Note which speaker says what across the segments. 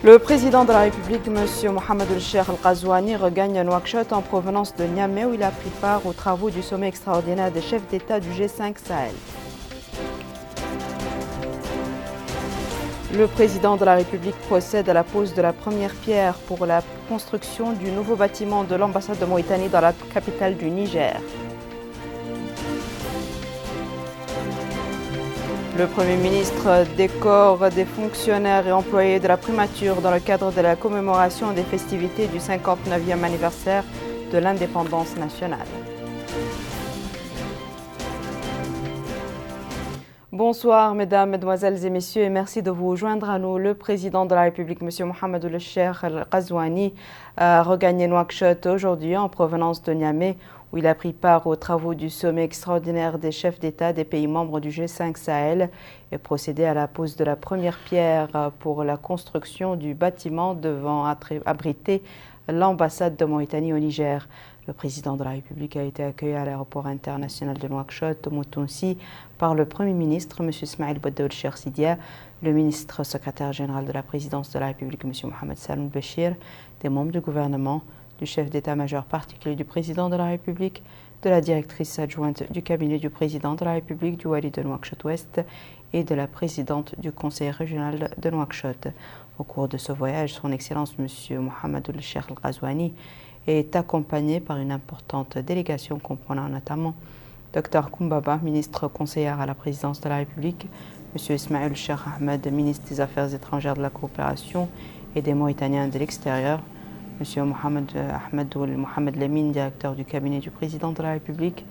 Speaker 1: Le président de la République, M. Mohamed El-Cheikh Al-Ghazouani, regagne Nouakchott en provenance de Niamey où il a pris part aux travaux du sommet extraordinaire des chefs d'État du G5 Sahel. Le président de la République procède à la pose de la première pierre pour la construction du nouveau bâtiment de l'ambassade de Mauritanie dans la capitale du Niger. Le Premier ministre décore des fonctionnaires et employés de la primature dans le cadre de la commémoration des festivités du 59e anniversaire de l'indépendance nationale. Bonsoir mesdames, mesdemoiselles et messieurs et merci de vous joindre à nous. Le président de la République, M. Mohamed El-Cheikh Al-Ghazouani, a regagné Nouakchott aujourd'hui en provenance de Niamey où il a pris part aux travaux du sommet extraordinaire des chefs d'État des pays membres du G5 Sahel et procédé à la pose de la première pierre pour la construction du bâtiment devant abriter l'ambassade de Mauritanie au Niger. Le président de la République a été accueilli à l'aéroport international de Nouakchott, au Moutounsi, par le Premier ministre, M. Ismaël Boudaoud Cheikh Sidia, le ministre secrétaire général de la présidence de la République, M. Mohamed Salm Béchir, des membres du gouvernement, du chef d'état-major particulier du président de la République, de la directrice adjointe du cabinet du président de la République, du Wali de Nouakchott-Ouest et de la présidente du conseil régional de Nouakchott. Au cours de ce voyage, son Excellence M. Mohamed El-Cheikh Al-Ghazouani est accompagné par une importante délégation comprenant notamment Dr Koumbaba, ministre conseillère à la présidence de la République, M. Ismaël Cheikh Ahmed, ministre des Affaires étrangères de la coopération et des Mauritaniens de l'extérieur, M. Mohamed Ahmed Mohamed Lamine, directeur du cabinet du président de la République,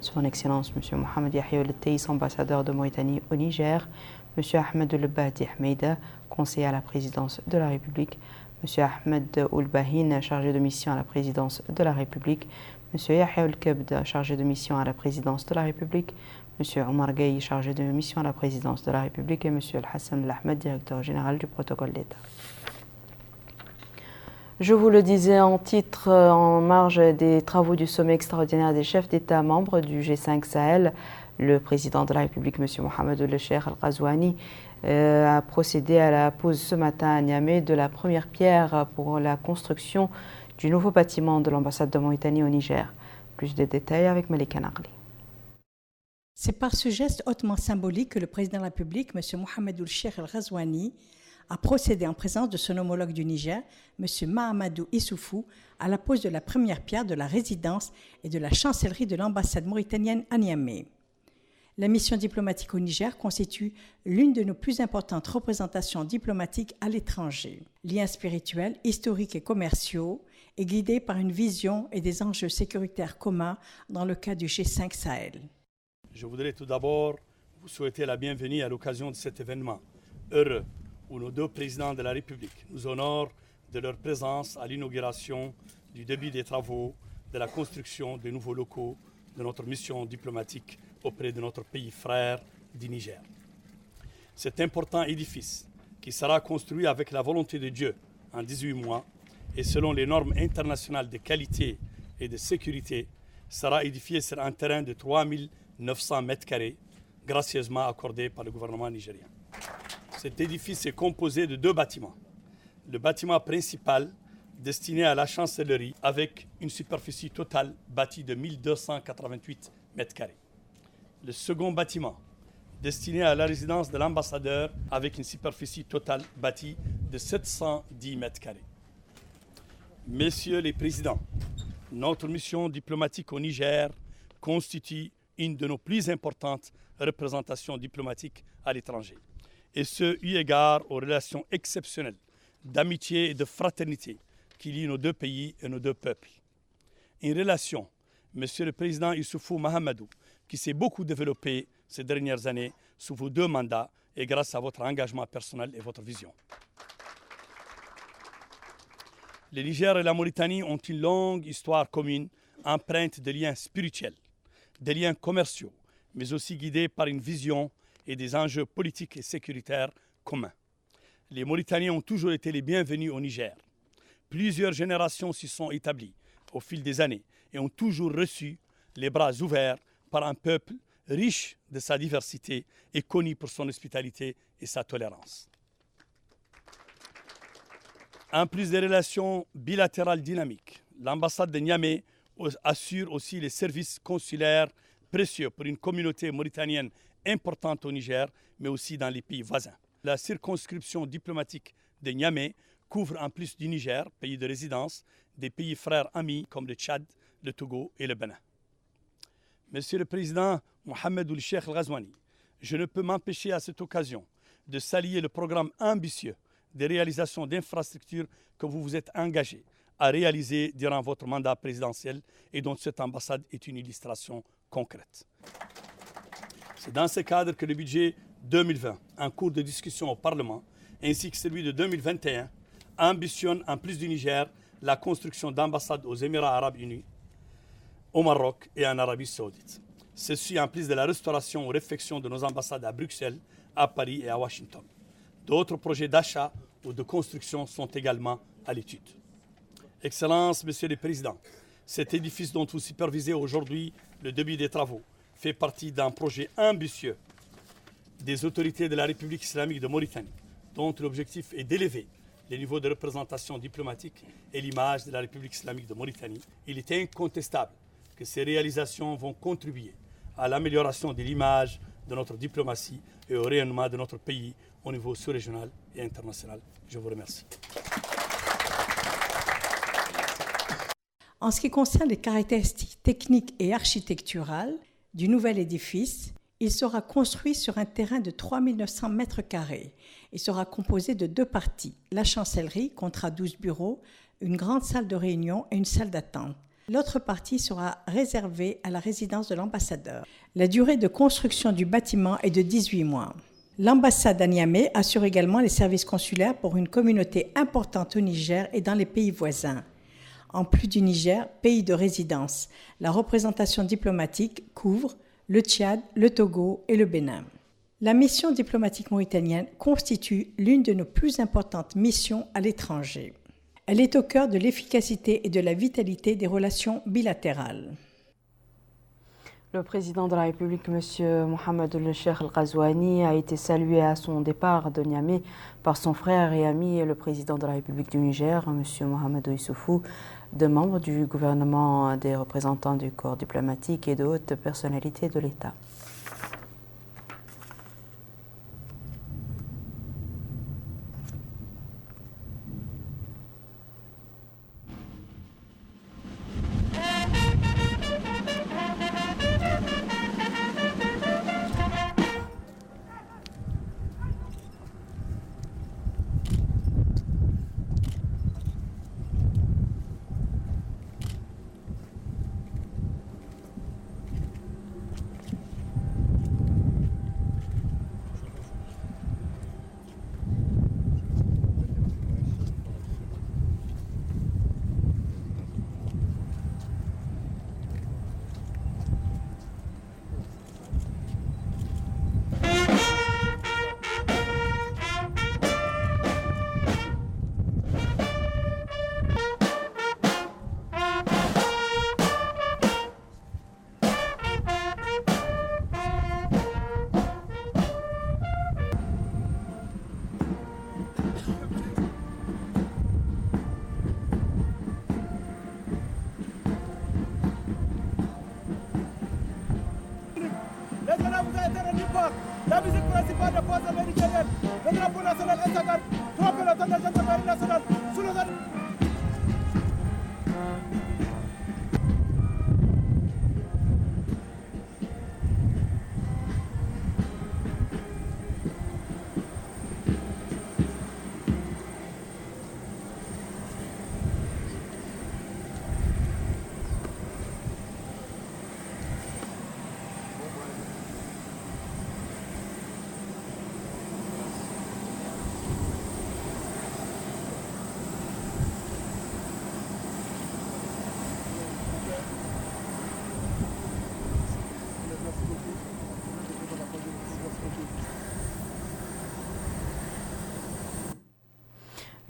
Speaker 1: son Excellence M. Mohamed Yahya El-Teis, ambassadeur de Mauritanie au Niger, M. Ahmed El-Badi Ahmeida, conseiller à la présidence de la République, M. Ahmed Oul-Bahin, chargé de mission à la présidence de la République, M. Yahya El-Kebd, chargé de mission à la présidence de la République, M. Omar Gueye, chargé de mission à la présidence de la République et M. El-Hassan El-Ahmed, directeur général du protocole d'État. Je vous le disais en titre, en marge des travaux du sommet extraordinaire des chefs d'État membres du G5 Sahel, le président de la République, M. Mohamed El-Cheikh Al-Ghazouani, a procédé à la pose ce matin à Niamey de la première pierre pour la construction du nouveau bâtiment de l'ambassade de Mauritanie au Niger. Plus de détails avec Malika Nagli.
Speaker 2: C'est par ce geste hautement symbolique que le président de la République, M. Mohamed El-Cheikh Al-Ghazouani, a procédé en présence de son homologue du Niger, M. Mahamadou Issoufou, à la pose de la première pierre de la résidence et de la chancellerie de l'ambassade mauritanienne à Niamey. La mission diplomatique au Niger constitue l'une de nos plus importantes représentations diplomatiques à l'étranger. Liens spirituels, historiques et commerciaux, et guidée par une vision et des enjeux sécuritaires communs dans le cadre du G5 Sahel.
Speaker 3: Je voudrais tout d'abord vous souhaiter la bienvenue à l'occasion de cet événement heureux où nos deux présidents de la République nous honorent de leur présence à l'inauguration du début des travaux de la construction des nouveaux locaux de notre mission diplomatique auprès de notre pays frère du Niger. Cet important édifice, qui sera construit avec la volonté de Dieu en 18 mois et selon les normes internationales de qualité et de sécurité, sera édifié sur un terrain de 3900 m², gracieusement accordé par le gouvernement nigérien. Cet édifice est composé de deux bâtiments. Le bâtiment principal, destiné à la chancellerie, avec une superficie totale bâtie de 1288 m². Le second bâtiment, destiné à la résidence de l'ambassadeur, avec une superficie totale bâtie de 710 m². Messieurs les présidents, notre mission diplomatique au Niger constitue une de nos plus importantes représentations diplomatiques à l'étranger. Et ce, eu égard aux relations exceptionnelles d'amitié et de fraternité qui lient nos deux pays et nos deux peuples. Une relation, Monsieur le Président Issoufou Mahamadou, qui s'est beaucoup développée ces dernières années sous vos deux mandats et grâce à votre engagement personnel et votre vision. Le Niger et la Mauritanie ont une longue histoire commune, empreinte de liens spirituels, des liens commerciaux, mais aussi guidés par une vision et des enjeux politiques et sécuritaires communs. Les Mauritaniens ont toujours été les bienvenus au Niger. Plusieurs générations s'y sont établies au fil des années et ont toujours reçu les bras ouverts par un peuple riche de sa diversité et connu pour son hospitalité et sa tolérance. En plus des relations bilatérales dynamiques, l'ambassade de Niamey assure aussi les services consulaires précieux pour une communauté mauritanienne importante au Niger, mais aussi dans les pays voisins. La circonscription diplomatique de Niamey couvre en plus du Niger, pays de résidence, des pays frères amis comme le Tchad, le Togo et le Bénin. Monsieur le Président Mohamed Ould Cheikh El Ghazouani, je ne peux m'empêcher à cette occasion de saluer le programme ambitieux des réalisations d'infrastructures que vous vous êtes engagé à réaliser durant votre mandat présidentiel et dont cette ambassade est une illustration concrète. C'est dans ce cadre que le budget 2020, en cours de discussion au Parlement, ainsi que celui de 2021, ambitionne, en plus du Niger, la construction d'ambassades aux Émirats arabes unis, au Maroc et en Arabie saoudite. Ceci en plus de la restauration ou réfection de nos ambassades à Bruxelles, à Paris et à Washington. D'autres projets d'achat ou de construction sont également à l'étude. Excellences, Monsieur le Président, cet édifice dont vous supervisez aujourd'hui le début des travaux fait partie d'un projet ambitieux des autorités de la République islamique de Mauritanie, dont l'objectif est d'élever les niveaux de représentation diplomatique et l'image de la République islamique de Mauritanie. Il est incontestable que ces réalisations vont contribuer à l'amélioration de l'image de notre diplomatie et au rayonnement de notre pays au niveau sous-régional et international. Je vous remercie.
Speaker 2: En ce qui concerne les caractéristiques techniques et architecturales du nouvel édifice, il sera construit sur un terrain de 3900 m². Il sera composé de 2 parties, la chancellerie, comptera 12 bureaux, une grande salle de réunion et une salle d'attente. L'autre partie sera réservée à la résidence de l'ambassadeur. La durée de construction du bâtiment est de 18 mois. L'ambassade à Niamey assure également les services consulaires pour une communauté importante au Niger et dans les pays voisins. En plus du Niger, pays de résidence, la représentation diplomatique couvre le Tchad, le Togo et le Bénin. La mission diplomatique mauritanienne constitue l'une de nos plus importantes missions à l'étranger. Elle est au cœur de l'efficacité et de la vitalité des relations bilatérales.
Speaker 1: Le président de la République, M. Mohamed Ould Cheikh El Ghazouani, a été salué à son départ de Niamey par son frère et ami, le président de la République du Niger, M. Mahamadou Issoufou, de membres du gouvernement, des représentants du corps diplomatique et de hautes personnalités de l'État.
Speaker 4: La musique principale de force américaine, le drapeau national Instagram, 3 pelotons de gendarmerie nationale sous le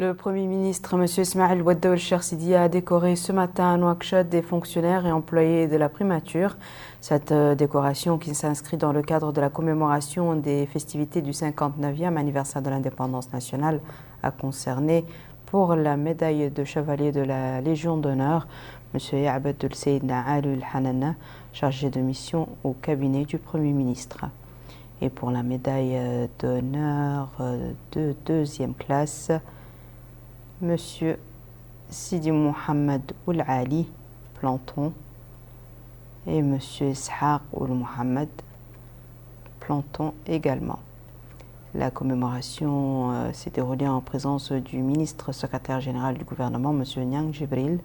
Speaker 1: Le Premier ministre, M. Ismaël Oued El Cheikh Sidi, a décoré ce matin à Nouakchott des fonctionnaires et employés de la primature. Cette décoration, qui s'inscrit dans le cadre de la commémoration des festivités du 59e anniversaire de l'indépendance nationale, a concerné pour la médaille de chevalier de la Légion d'honneur, M. Ya'bad Seydna Ali El-Hanana, chargé de mission au cabinet du Premier ministre. Et pour la médaille d'honneur de deuxième classe, M. Sidi Mohamed Oul-Ali, planton, et M. Ishaq Oul-Mohamed, planton également. La commémoration s'est déroulée en présence du ministre secrétaire général du gouvernement, M. Niang Jibril,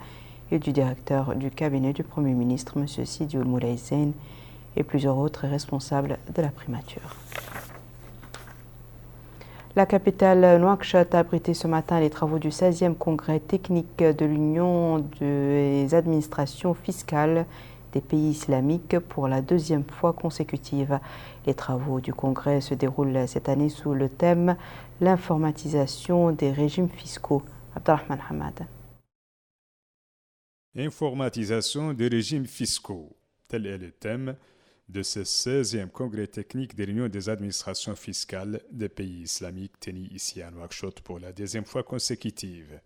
Speaker 1: et du directeur du cabinet du Premier ministre, M. Sidi Oul-Moulay Zeyn, et plusieurs autres responsables de la primature. La capitale Nouakchott a abrité ce matin les travaux du 16e congrès technique de l'Union des administrations fiscales des pays islamiques pour la deuxième fois consécutive. Les travaux du congrès se déroulent cette année sous le thème « L'informatisation des régimes fiscaux ». Abdelrahman Hamad.
Speaker 5: Informatisation des régimes fiscaux, tel est le thème de ce 16e congrès technique de l'Union des administrations fiscales des pays islamiques tenu ici à Nouakchott pour la deuxième fois consécutive.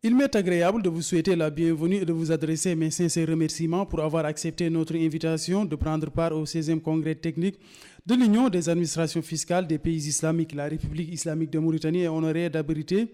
Speaker 6: Il m'est agréable de vous souhaiter la bienvenue et de vous adresser mes sincères remerciements pour avoir accepté notre invitation de prendre part au 16e congrès technique de l'Union des administrations fiscales des pays islamiques. La République islamique de Mauritanie est honorée d'abriter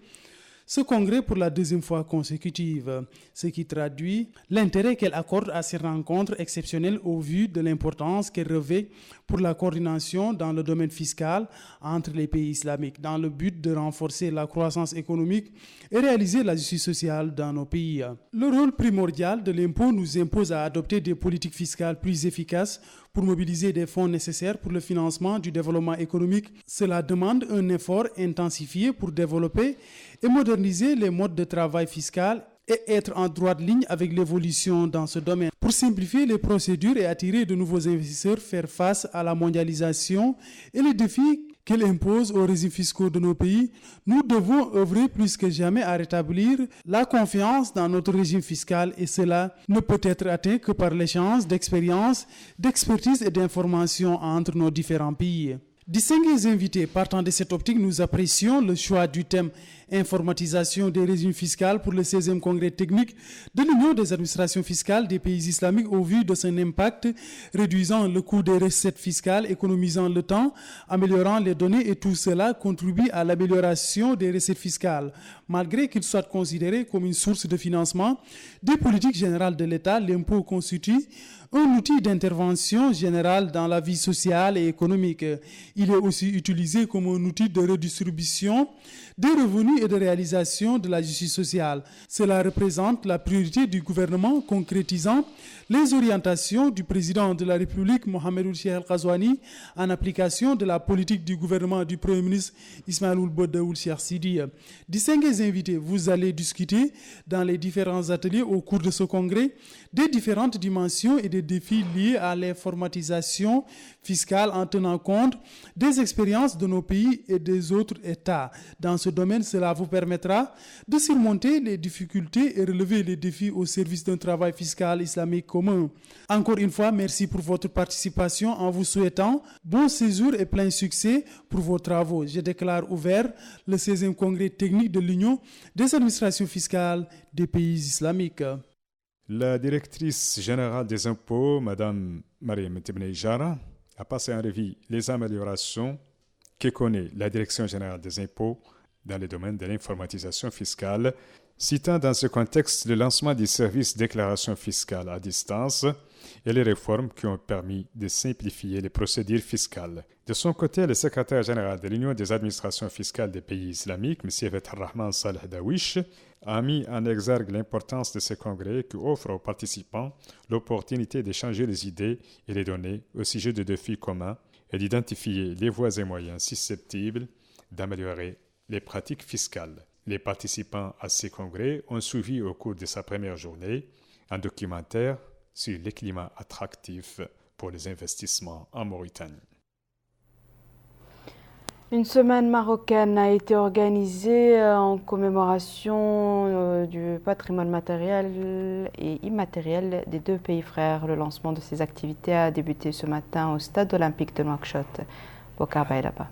Speaker 6: ce congrès pour la deuxième fois consécutive, ce qui traduit l'intérêt qu'elle accorde à ces rencontres exceptionnelles au vu de l'importance qu'elle revêt pour la coordination dans le domaine fiscal entre les pays islamiques, dans le but de renforcer la croissance économique et réaliser la justice sociale dans nos pays. Le rôle primordial de l'impôt nous impose à adopter des politiques fiscales plus efficaces pour mobiliser des fonds nécessaires pour le financement du développement économique. Cela demande un effort intensifié pour développer et moderniser les modes de travail fiscal et être en droite ligne avec l'évolution dans ce domaine. Pour simplifier les procédures et attirer de nouveaux investisseurs, faire face à la mondialisation et les défis qu'elle impose aux régimes fiscaux de nos pays, nous devons œuvrer plus que jamais à rétablir la confiance dans notre régime fiscal et cela ne peut être atteint que par l'échange d'expériences, d'expertise et d'informations entre nos différents pays. Distingués invités, partant de cette optique, nous apprécions le choix du thème informatisation des régimes fiscaux pour le 16e congrès technique de l'Union des administrations fiscales des pays islamiques au vu de son impact, réduisant le coût des recettes fiscales, économisant le temps, améliorant les données et tout cela contribue à l'amélioration des recettes fiscales. Malgré qu'il soit considéré comme une source de financement des politiques générales de l'État, l'impôt constitue un outil d'intervention générale dans la vie sociale et économique. Il est aussi utilisé comme un outil de redistribution des revenus et de réalisation de la justice sociale. Cela représente la priorité du gouvernement concrétisant les orientations du président de la République, Mohamed Ould-Cheikh El-Ghazouani, en application de la politique du gouvernement du Premier ministre Ismaïl Ould Cheikh Sidi. Distingués invités, vous allez discuter dans les différents ateliers au cours de ce congrès des différentes dimensions et des défis liés à l'informatisation fiscale en tenant compte des expériences de nos pays et des autres États. Dans ce domaine, cela vous permettra de surmonter les difficultés et relever les défis au service d'un travail fiscal islamique commun. Encore une fois, merci pour votre participation en vous souhaitant bon séjour et plein succès pour vos travaux. Je déclare ouvert le 16e congrès technique de l'Union des administrations fiscales des pays islamiques.
Speaker 5: La directrice générale des impôts, Mme Mariam Tibnei Jara, a passé en revue les améliorations que connaît la Direction générale des impôts dans le domaine de l'informatisation fiscale, citant dans ce contexte le lancement du service déclaration fiscale à distance et les réformes qui ont permis de simplifier les procédures fiscales. De son côté, le secrétaire général de l'Union des administrations fiscales des pays islamiques, M. Fath Rahman Saleh Dawish, a mis en exergue l'importance de ce congrès qui offre aux participants l'opportunité d'échanger les idées et les données au sujet de défis communs et d'identifier les voies et moyens susceptibles d'améliorer les pratiques fiscales. Les participants à ce congrès ont suivi au cours de sa première journée un documentaire sur les climats attractifs pour les investissements en Mauritanie.
Speaker 1: Une semaine marocaine a été organisée en commémoration du patrimoine matériel et immatériel des deux pays frères. Le lancement de ces activités a débuté ce matin au stade olympique de Nouakchott. Bokar Baïlaba.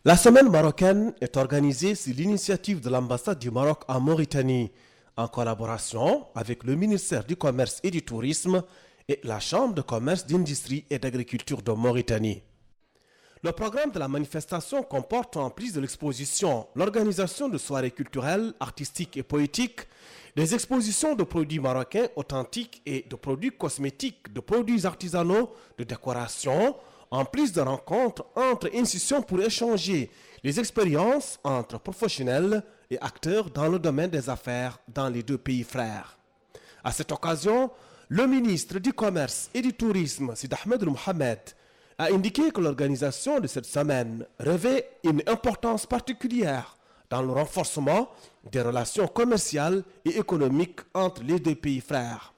Speaker 7: La semaine marocaine est organisée sur l'initiative de l'ambassade du Maroc en Mauritanie, en collaboration avec le ministère du Commerce et du Tourisme et la Chambre de commerce, d'industrie et d'agriculture de Mauritanie. Le programme de la manifestation comporte, en plus de l'exposition, l'organisation de soirées culturelles, artistiques et poétiques, des expositions de produits marocains authentiques et de produits cosmétiques, de produits artisanaux, de décoration, en plus de rencontres entre institutions pour échanger les expériences entre professionnels et acteurs dans le domaine des affaires dans les deux pays frères. À cette occasion, le ministre du Commerce et du Tourisme, Sid Ahmed Mohamed, a indiqué que l'organisation de cette semaine revêt une importance particulière dans le renforcement des relations commerciales et économiques entre les deux pays frères.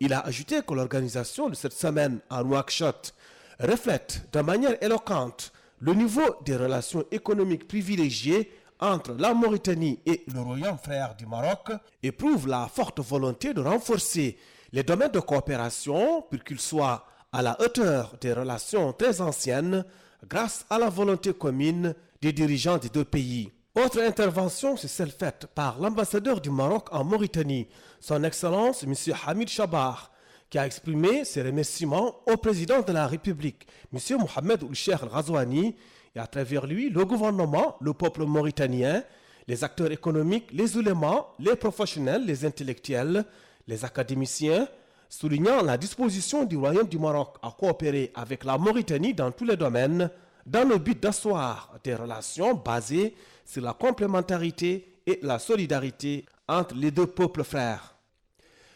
Speaker 7: Il a ajouté que l'organisation de cette semaine à Nouakchott reflète de manière éloquente le niveau des relations économiques privilégiées entre la Mauritanie et le Royaume frère du Maroc et prouve la forte volonté de renforcer les domaines de coopération pour qu'ils soient à la hauteur des relations très anciennes grâce à la volonté commune des dirigeants des deux pays. Autre intervention, c'est celle faite par l'ambassadeur du Maroc en Mauritanie, son Excellence M. Hamid Chabah, qui a exprimé ses remerciements au président de la République, M. Mohamed Ould-Cheikh El-Ghazouani, et à travers lui, le gouvernement, le peuple mauritanien, les acteurs économiques, les oulémas, les professionnels, les intellectuels, les académiciens, soulignant la disposition du Royaume du Maroc à coopérer avec la Mauritanie dans tous les domaines, dans le but d'asseoir des relations basées sur la complémentarité et la solidarité entre les deux peuples frères.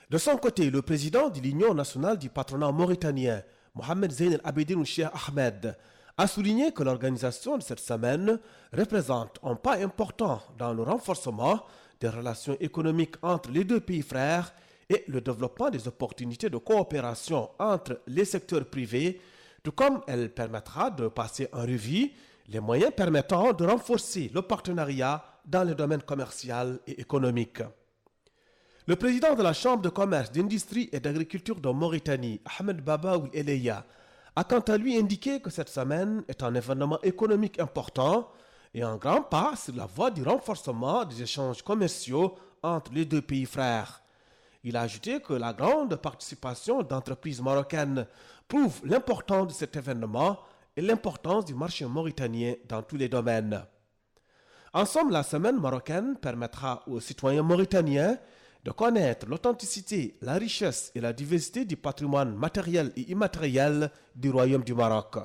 Speaker 7: De son côté, le président de l'Union nationale du patronat mauritanien, Mohamed Zeyn El-Abidine Cheikh Ahmed, a souligné que l'organisation de cette semaine représente un pas important dans le renforcement des relations économiques entre les deux pays frères et le développement des opportunités de coopération entre les secteurs privés, tout comme elle permettra de passer en revue les moyens permettant de renforcer le partenariat dans le domaine commercial et économique. Le président de la Chambre de commerce, d'industrie et d'agriculture de Mauritanie, Ahmed Baba Ould Eleya, a quant à lui indiqué que cette semaine est un événement économique important et un grand pas sur la voie du renforcement des échanges commerciaux entre les deux pays frères. Il a ajouté que la grande participation d'entreprises marocaines prouve l'importance de cet événement et l'importance du marché mauritanien dans tous les domaines. En somme, la semaine marocaine permettra aux citoyens mauritaniens de connaître l'authenticité, la richesse et la diversité du patrimoine matériel et immatériel du Royaume du Maroc.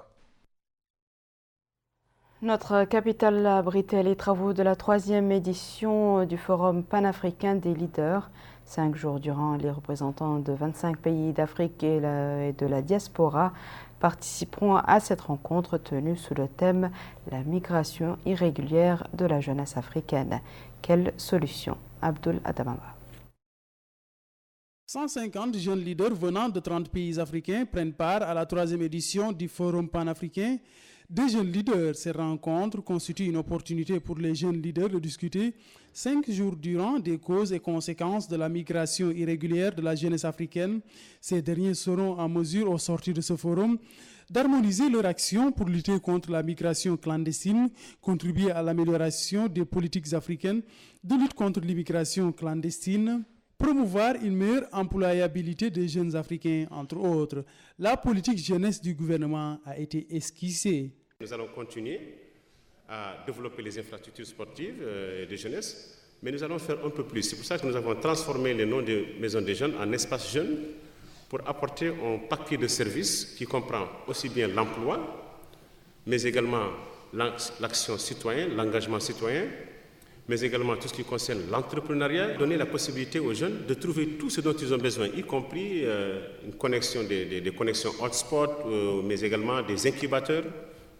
Speaker 1: Notre capitale abritait les travaux de la 3e édition du Forum panafricain des leaders. 5 jours durant, les représentants de 25 pays d'Afrique et de la diaspora participeront à cette rencontre tenue sous le thème « La migration irrégulière de la jeunesse africaine ». Quelle solution? Abdoul Adamaba.
Speaker 6: 150 jeunes leaders venant de 30 pays africains prennent part à la 3e édition du Forum panafricain des jeunes leaders. Ces rencontres constituent une opportunité pour les jeunes leaders de discuter 5 jours durant des causes et conséquences de la migration irrégulière de la jeunesse africaine. Ces derniers seront en mesure, au sortir de ce forum, d'harmoniser leur action pour lutter contre la migration clandestine, contribuer à l'amélioration des politiques africaines de lutte contre l'immigration clandestine, promouvoir une meilleure employabilité des jeunes Africains, entre autres. La politique jeunesse du gouvernement a été esquissée.
Speaker 8: Nous allons continuer à développer les infrastructures sportives de jeunesse, mais nous allons faire un peu plus. C'est pour ça que nous avons transformé les noms de maisons des jeunes en espaces jeunes pour apporter un paquet de services qui comprend aussi bien l'emploi, mais également l'action citoyenne, l'engagement citoyen, mais également tout ce qui concerne l'entrepreneuriat, donner la possibilité aux jeunes de trouver tout ce dont ils ont besoin, y compris une connexion, des connexions hotspot, mais également des incubateurs,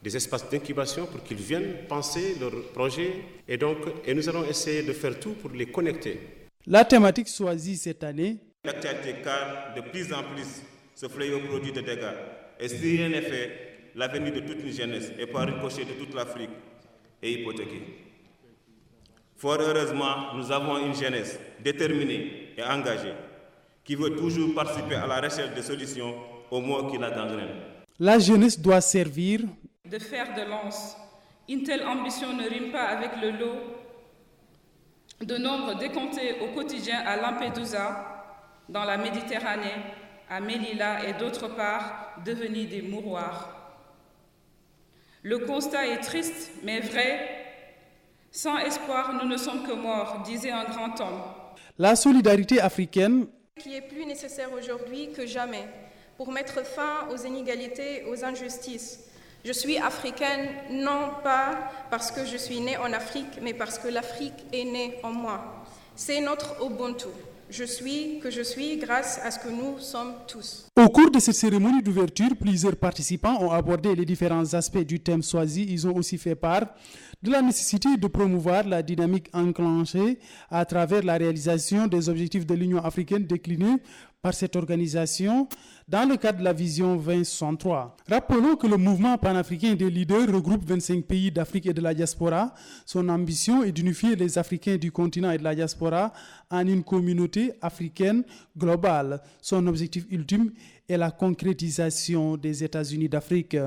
Speaker 8: des espaces d'incubation pour qu'ils viennent penser leurs projets. Et nous allons essayer de faire tout pour les connecter.
Speaker 6: La thématique choisie cette année.
Speaker 9: L'actualité car de plus en plus ce fléau produit de dégâts. Et si rien n'est fait, l'avenir de toute une jeunesse et par ricochet de toute l'Afrique est hypothéqué. Fort heureusement, nous avons une jeunesse déterminée et engagée qui veut toujours participer à la recherche de solutions aux maux qui la gangrènent.
Speaker 6: La jeunesse doit servir
Speaker 10: de fer de lance Une telle ambition ne rime pas avec le lot de nombre décompté au quotidien à Lampedusa, dans la Méditerranée, à Melilla et d'autre part, devenus des mouroirs. Le constat est triste, mais vrai. Sans espoir, nous ne sommes que morts, disait un grand homme.
Speaker 6: La solidarité africaine,
Speaker 11: qui est plus nécessaire aujourd'hui que jamais pour mettre fin aux inégalités, aux injustices. Je suis africaine non pas parce que je suis née en Afrique, mais parce que l'Afrique est née en moi. C'est notre Ubuntu. Je suis grâce à ce que nous sommes tous.
Speaker 6: Au cours de cette cérémonie d'ouverture, plusieurs participants ont abordé les différents aspects du thème choisi. Ils ont aussi fait part de la nécessité de promouvoir la dynamique enclenchée à travers la réalisation des objectifs de l'Union africaine déclinés par cette organisation dans le cadre de la vision 2063. Rappelons que le mouvement panafricain des leaders regroupe 25 pays d'Afrique et de la diaspora. Son ambition est d'unifier les Africains du continent et de la diaspora en une communauté africaine globale. Son objectif ultime est la concrétisation des États-Unis d'Afrique.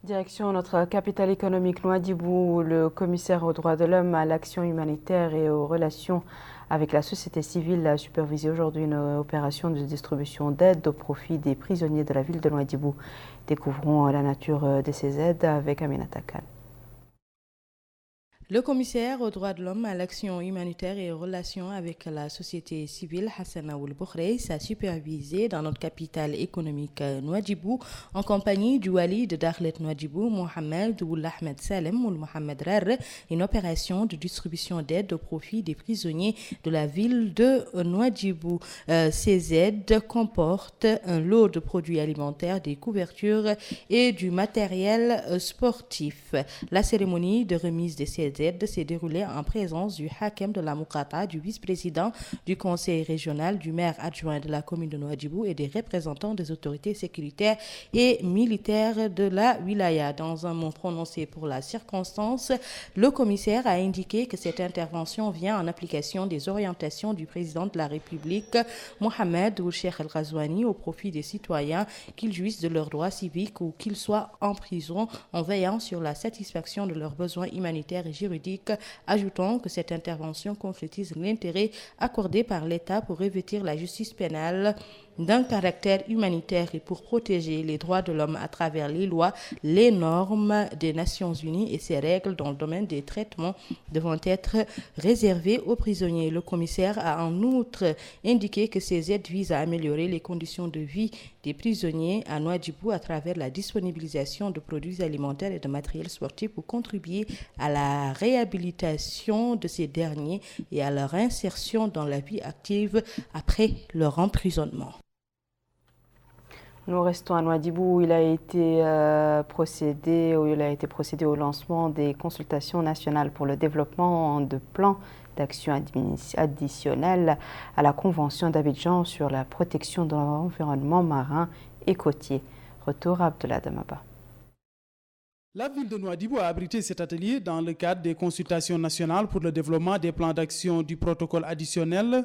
Speaker 1: Direction notre capitale économique Nouadhibou, où le commissaire aux droits de l'homme, à l'action humanitaire et aux relations avec la société civile a supervisé aujourd'hui une opération de distribution d'aide au profit des prisonniers de la ville de Nouadhibou. Découvrons la nature de ces aides avec Aminata Khan.
Speaker 12: Le commissaire aux droits de l'homme, à l'action humanitaire et aux relations avec la société civile, Hassan Aoul Bourreis, a supervisé dans notre capitale économique Nouadhibou, en compagnie du wali de Darlet Nouadhibou, Mohamed Ould Ahmed Salem ou Mohamed Rar, une opération de distribution d'aide au profit des prisonniers de la ville de Nouadhibou. Ces aides comportent un lot de produits alimentaires, des couvertures et du matériel sportif. La cérémonie de remise de ces aides s'est déroulée en présence du Hakem de la Moukata, du vice-président du conseil régional, du maire adjoint de la commune de Nouadhibou et des représentants des autorités sécuritaires et militaires de la wilaya. Dans un mot prononcé pour la circonstance, le commissaire a indiqué que cette intervention vient en application des orientations du président de la République, Mohamed Ould Cheikh El Ghazouani, au profit des citoyens, qu'ils jouissent de leurs droits civiques ou qu'ils soient en prison, en veillant sur la satisfaction de leurs besoins humanitaires et juridique, ajoutant que cette intervention concrétise l'intérêt accordé par l'État pour revêtir la justice pénale d'un caractère humanitaire et pour protéger les droits de l'homme à travers les lois, les normes des Nations Unies et ses règles dans le domaine des traitements devant être réservés aux prisonniers. Le commissaire a en outre indiqué que ces aides visent à améliorer les conditions de vie des prisonniers à Nouadhibou à travers la disponibilisation de produits alimentaires et de matériel sportif pour contribuer à la réhabilitation de ces derniers et à leur insertion dans la vie active après leur emprisonnement.
Speaker 1: Nous restons à Nouadhibou où il a été procédé au lancement des consultations nationales pour le développement de plans d'action additionnels à la Convention d'Abidjan sur la protection de l'environnement marin et côtier. Retour à Abdullah Damaba.
Speaker 6: La ville de Nouadhibou a abrité cet atelier dans le cadre des consultations nationales pour le développement des plans d'action du protocole additionnel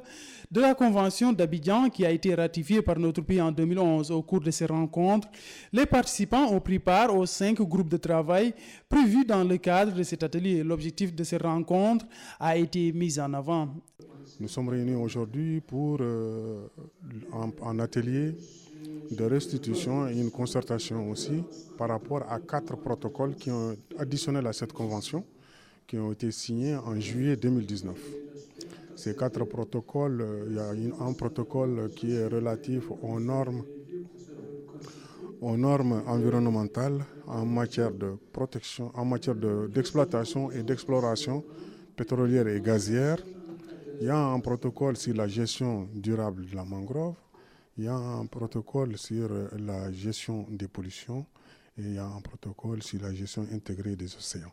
Speaker 6: de la Convention d'Abidjan qui a été ratifiée par notre pays en 2011. Au cours de ces rencontres, les participants ont pris part aux 5 groupes de travail prévus dans le cadre de cet atelier. L'objectif de ces rencontres a été mis en avant.
Speaker 13: Nous sommes réunis aujourd'hui pour un atelier de restitution et une concertation aussi par rapport à 4 protocoles qui ont additionnels à cette convention qui ont été signés en juillet 2019. Ces 4 protocoles, il y a un protocole qui est relatif aux normes environnementales en matière de protection, en matière d'exploitation et d'exploration pétrolière et gazière. Il y a un protocole sur la gestion durable de la mangrove. Il y a un protocole sur la gestion des pollutions et il y a un protocole sur la gestion intégrée des océans.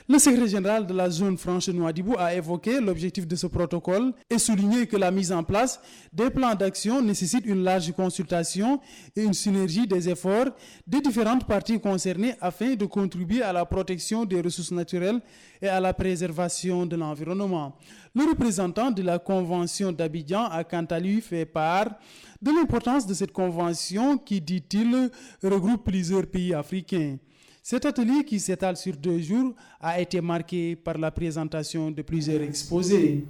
Speaker 6: Le secrétaire général de la zone franche de Nouadhibou a évoqué l'objectif de ce protocole et souligné que la mise en place des plans d'action nécessite une large consultation et une synergie des efforts des différentes parties concernées afin de contribuer à la protection des ressources naturelles et à la préservation de l'environnement. Le représentant de la Convention d'Abidjan a quant à lui fait part de l'importance de cette convention qui, dit-il, regroupe plusieurs pays africains. Cet atelier, qui s'étale sur 2 jours, a été marqué par la présentation de plusieurs exposés.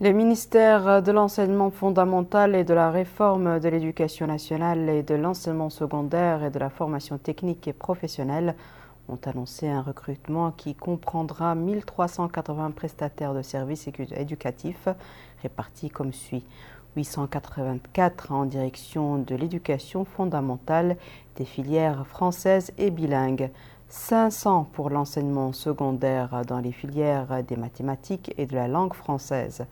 Speaker 1: Le ministère de l'Enseignement fondamental et de la réforme de l'Éducation nationale et de l'enseignement secondaire et de la formation technique et professionnelle ont annoncé un recrutement qui comprendra 1380 prestataires de services éducatifs répartis comme suit. 884 en direction de l'éducation fondamentale, des filières françaises et bilingues, 500 pour l'enseignement secondaire dans les filières des mathématiques et de la langue française.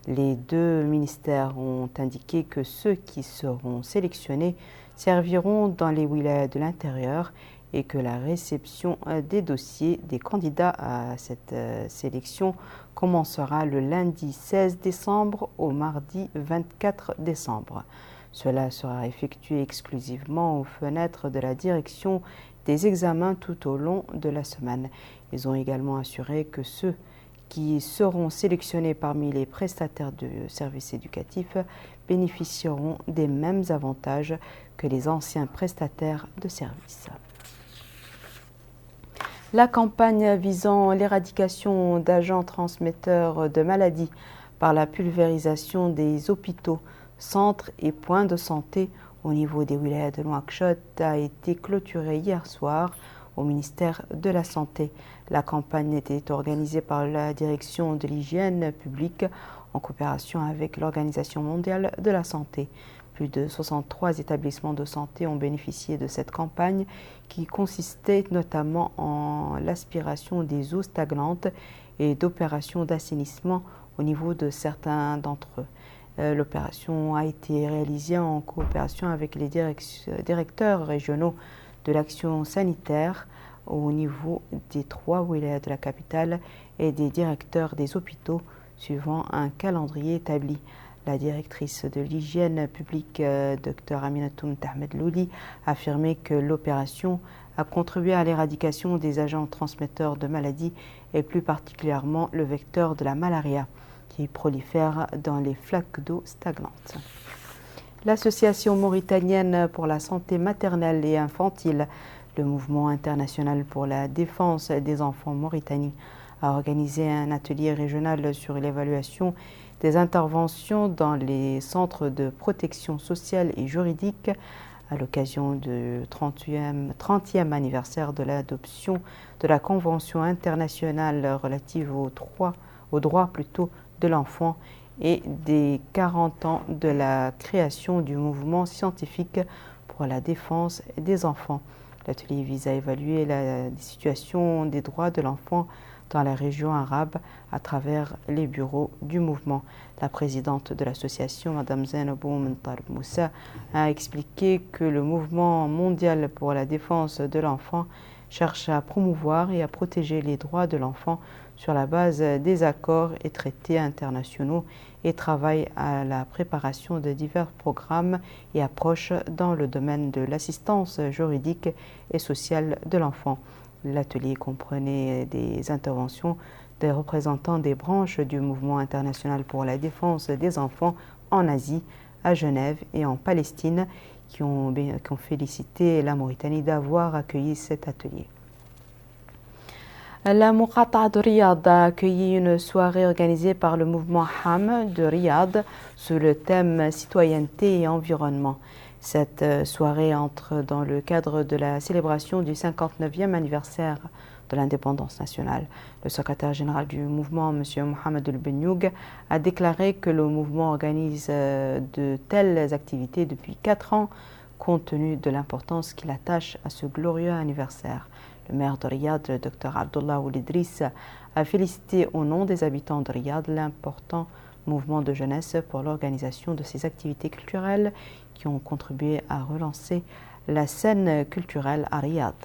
Speaker 1: Les 2 ministères ont indiqué que ceux qui seront sélectionnés serviront dans les wilayas de l'intérieur et que la réception des dossiers des candidats à cette sélection commencera le lundi 16 décembre au mardi 24 décembre. Cela sera effectué exclusivement aux fenêtres de la direction des examens tout au long de la semaine. Ils ont également assuré que ceux qui seront sélectionnés parmi les prestataires de services éducatifs bénéficieront des mêmes avantages que les anciens prestataires de services. La campagne visant l'éradication d'agents transmetteurs de maladies par la pulvérisation des hôpitaux, centres et points de santé au niveau des wilayas de Nouakchott a été clôturée hier soir au ministère de la Santé. La campagne était organisée par la direction de l'hygiène publique en coopération avec l'Organisation mondiale de la santé. Plus de 63 établissements de santé ont bénéficié de cette campagne qui consistait notamment en l'aspiration des eaux stagnantes et d'opérations d'assainissement au niveau de certains d'entre eux. L'opération a été réalisée en coopération avec les directeurs régionaux de l'action sanitaire au niveau des 3 wilayas de la capitale et des directeurs des hôpitaux suivant un calendrier établi. La directrice de l'hygiène publique, Dr Aminatoum Tahmed Louli, a affirmé que l'opération a contribué à l'éradication des agents transmetteurs de maladies et plus particulièrement le vecteur de la malaria qui prolifère dans les flaques d'eau stagnantes. L'Association mauritanienne pour la santé maternelle et infantile, le Mouvement international pour la défense des enfants Mauritanie, a organisé un atelier régional sur l'évaluation des interventions dans les centres de protection sociale et juridique à l'occasion du 30e anniversaire de l'adoption de la Convention internationale relative aux droits de l'enfant et des 40 ans de la création du mouvement scientifique pour la défense des enfants. L'atelier vise à évaluer la situation des droits de l'enfant dans la région arabe à travers les bureaux du mouvement. La présidente de l'association, Mme Zainabou Mentar Moussa, a expliqué que le mouvement mondial pour la défense de l'enfant cherche à promouvoir et à protéger les droits de l'enfant sur la base des accords et traités internationaux et travaille à la préparation de divers programmes et approches dans le domaine de l'assistance juridique et sociale de l'enfant. L'atelier comprenait des interventions des représentants des branches du Mouvement international pour la défense des enfants en Asie, à Genève et en Palestine, qui ont félicité la Mauritanie d'avoir accueilli cet atelier. La Muqata'a de Riyad a accueilli une soirée organisée par le mouvement Ham de Riyad sous le thème citoyenneté et environnement. Cette soirée entre dans le cadre de la célébration du 59e anniversaire de l'indépendance nationale. Le secrétaire général du mouvement, M. Mohamed El-Benyoug, a déclaré que le mouvement organise de telles activités depuis 4 ans, compte tenu de l'importance qu'il attache à ce glorieux anniversaire. Le maire de Riyad, le Dr Abdullah Ould Idriss, a félicité au nom des habitants de Riyad l'important mouvement de jeunesse pour l'organisation de ces activités culturelles qui ont contribué à relancer la scène culturelle à Riyad.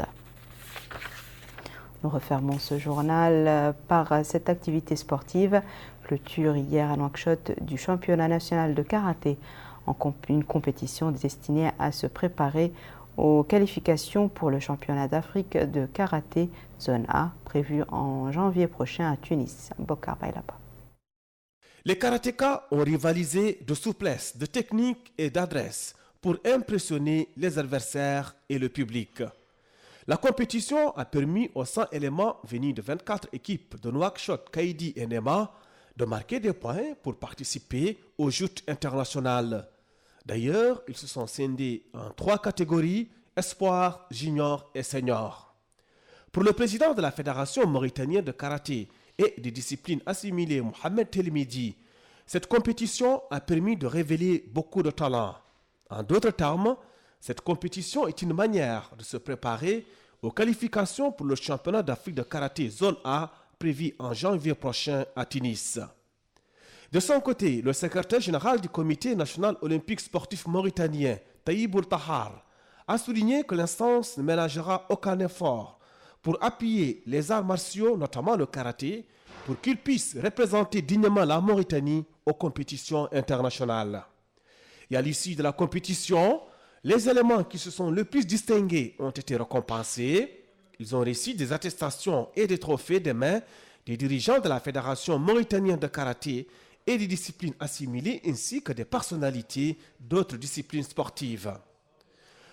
Speaker 1: Nous refermons ce journal par cette activité sportive. Clôture hier à Nouakchott du championnat national de karaté, une compétition destinée à se préparer aux qualifications pour le championnat d'Afrique de karaté zone A prévu en janvier prochain à Tunis. Bokar Bailaba.
Speaker 7: Les karatékas ont rivalisé de souplesse, de technique et d'adresse pour impressionner les adversaires et le public. La compétition a permis aux 100 éléments venus de 24 équipes de Nouakchott, Kaïdi et Nema de marquer des points pour participer aux joutes internationales. D'ailleurs, ils se sont scindés en 3 catégories, espoir, junior et senior. Pour le président de la Fédération mauritanienne de karaté et des disciplines assimilées, Mohamed Telmidi, cette compétition a permis de révéler beaucoup de talents. En d'autres termes, cette compétition est une manière de se préparer aux qualifications pour le championnat d'Afrique de karaté zone A prévu en janvier prochain à Tunis. De son côté, le secrétaire général du Comité national olympique sportif mauritanien, Taïboul Tahar, a souligné que l'instance ne ménagera aucun effort pour appuyer les arts martiaux, notamment le karaté, pour qu'ils puissent représenter dignement la Mauritanie aux compétitions internationales. Et à l'issue de la compétition, les éléments qui se sont le plus distingués ont été récompensés. Ils ont reçu des attestations et des trophées des mains des dirigeants de la Fédération mauritanienne de karaté et des disciplines assimilées ainsi que des personnalités d'autres disciplines sportives.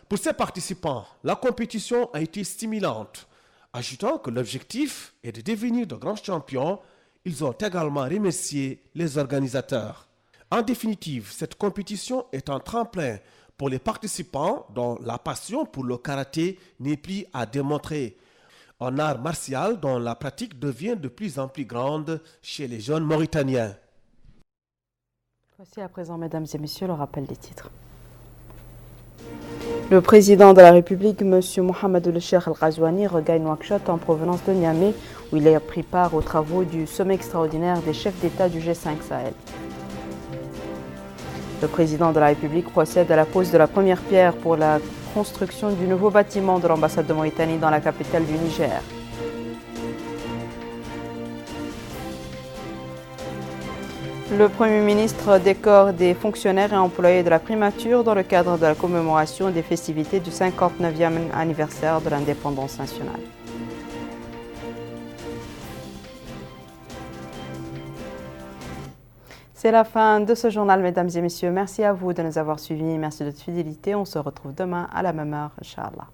Speaker 7: Pour ces participants, la compétition a été stimulante. Ajoutant que l'objectif est de devenir de grands champions, ils ont également remercié les organisateurs. En définitive, cette compétition est un tremplin pour les participants dont la passion pour le karaté n'est plus à démontrer. Un art martial dont la pratique devient de plus en plus grande chez les jeunes Mauritaniens.
Speaker 1: Voici à présent, mesdames et messieurs, le rappel des titres. Le président de la République, M. Mohamed Cheikh Al-Ghazouani, regagne Nouakchott en provenance de Niamey, où il a pris part aux travaux du sommet extraordinaire des chefs d'État du G5 Sahel. Le président de la République procède à la pose de la première pierre pour la construction du nouveau bâtiment de l'ambassade de Mauritanie dans la capitale du Niger. Le Premier ministre décore des fonctionnaires et employés de la primature dans le cadre de la commémoration des festivités du 59e anniversaire de l'indépendance nationale. C'est la fin de ce journal, mesdames et messieurs. Merci à vous de nous avoir suivis. Merci de votre fidélité. On se retrouve demain à la même heure, Inch'Allah.